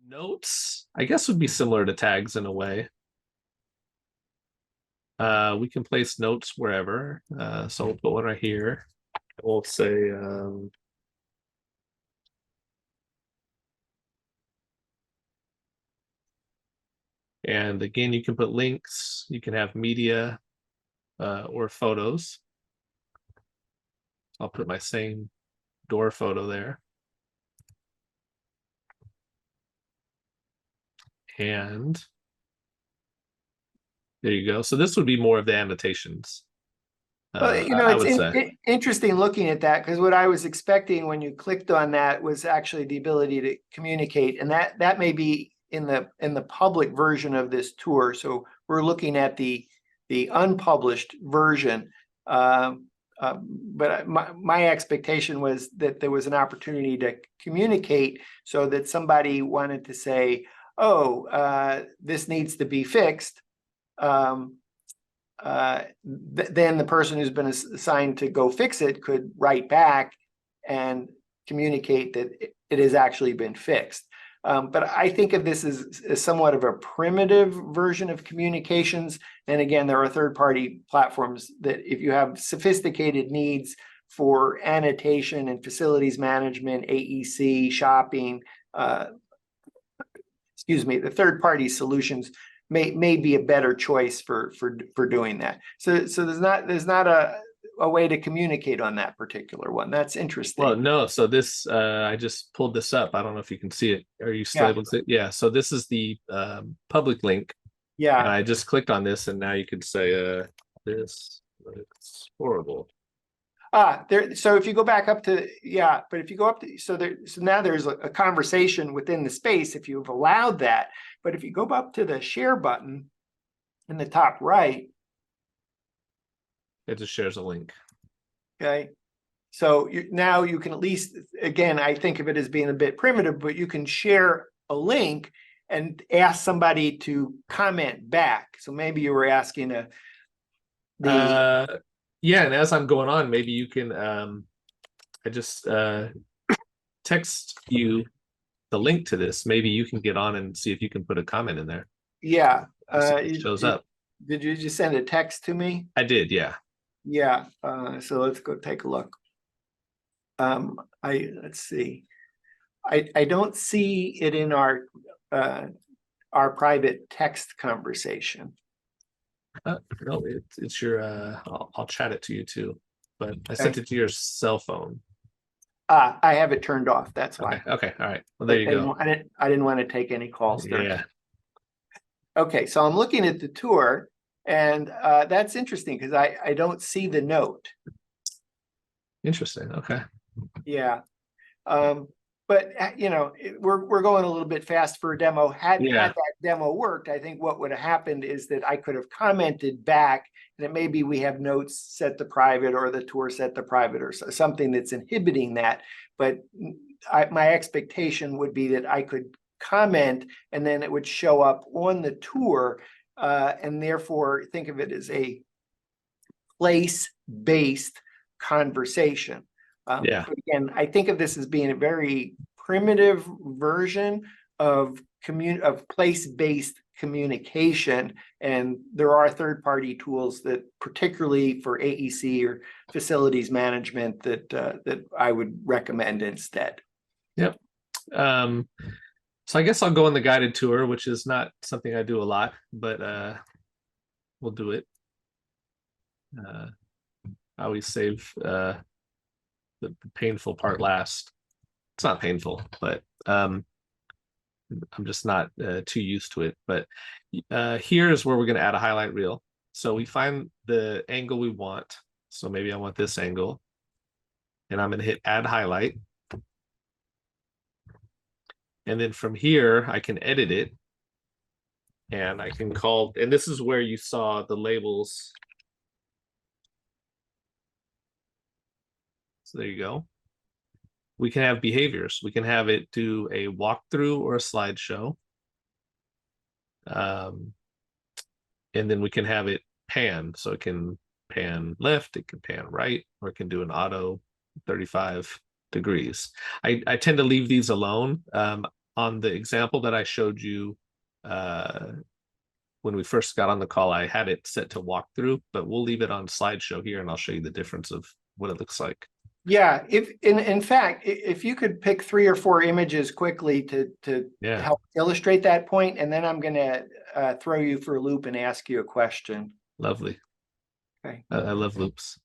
Notes, I guess, would be similar to tags in a way. We can place notes wherever. So we'll put one right here. We'll say, and again, you can put links, you can have media or photos. I'll put my same door photo there. And there you go. So this would be more of the annotations. Well, I would say. Interesting looking at that, because what I was expecting when you clicked on that was actually the ability to communicate, and that may be in the public version of this tour. So we're looking at the unpublished version. But my expectation was that there was an opportunity to communicate, so that somebody wanted to say, "Oh, this needs to be fixed." Then the person who's been assigned to go fix it could write back and communicate that it has actually been fixed. But I think of this as somewhat of a primitive version of communications. And again, there are third-party platforms that if you have sophisticated needs for annotation and facilities management, AEC, shopping, the third-party solutions may be a better choice for doing that. So there's not a way to communicate on that particular one. That's interesting. Well, no. So this, I just pulled this up. I don't know if you can see it. Are you still able to see it? Yeah. So this is the public link. Yeah. And I just clicked on this, and now you can say this. It's horrible. There. So if you go back up to, but if you go up to, so now there's a conversation within the space if you've allowed that. But if you go up to the share button in the top right, it just shares a link. Okay. So now you can at least, again, I think of it as being a bit primitive, but you can share a link and ask somebody to comment back. So maybe you were asking yeah, and as I'm going on, maybe you can I just text you the link to this. Maybe you can get on and see if you can put a comment in there. Yeah. It shows up. Did you just send a text to me? I did, yeah. Yeah. So let's go take a look. Let's see. I don't see it in our private text conversation. No, it's your I'll chat it to you too, but I sent it to your cell phone. I have it turned off. That's why. Okay. All right. Well, there you go. I didn't want to take any calls. Yeah. Okay. So I'm looking at the tour, and that's interesting because I don't see the note. Interesting. Okay. Yeah. But we're going a little bit fast for a demo. Had that demo worked, I think what would have happened is that I could have commented back that maybe we have notes set to private, or the tour set to private, or something that's inhibiting that. But my expectation would be that I could comment, and then it would show up on the tour, and therefore think of it as a place-based conversation. Again, I think of this as being a very primitive version of place-based communication, and there are third-party tools that, particularly for AEC or facilities management, that I would recommend instead. Yep. So I guess I'll go on the guided tour, which is not something I do a lot, but we'll do it. I always save the painful part last. It's not painful, but I'm just not too used to it. But here's where we're going to add a highlight reel. So we find the angle we want. So maybe I want this angle, and I'm going to hit add highlight. And then from here, I can edit it, and I can call, and this is where you saw the labels. So there you go. We can have behaviors. We can have it do a walkthrough or a slideshow. And then we can have it pan. So it can pan left, it can pan right, or it can do an auto 35 degrees. I tend to leave these alone. on the example that I showed you when we first got on the call, I had it set to walkthrough, but we'll leave it on slideshow here and I'll show you the difference of what it looks like. Yeah, if in fact, if you could pick 3 or 4 images quickly to help illustrate that point, and then I'm gonna throw you for a loop and ask you a question. Lovely. Okay. I love loops.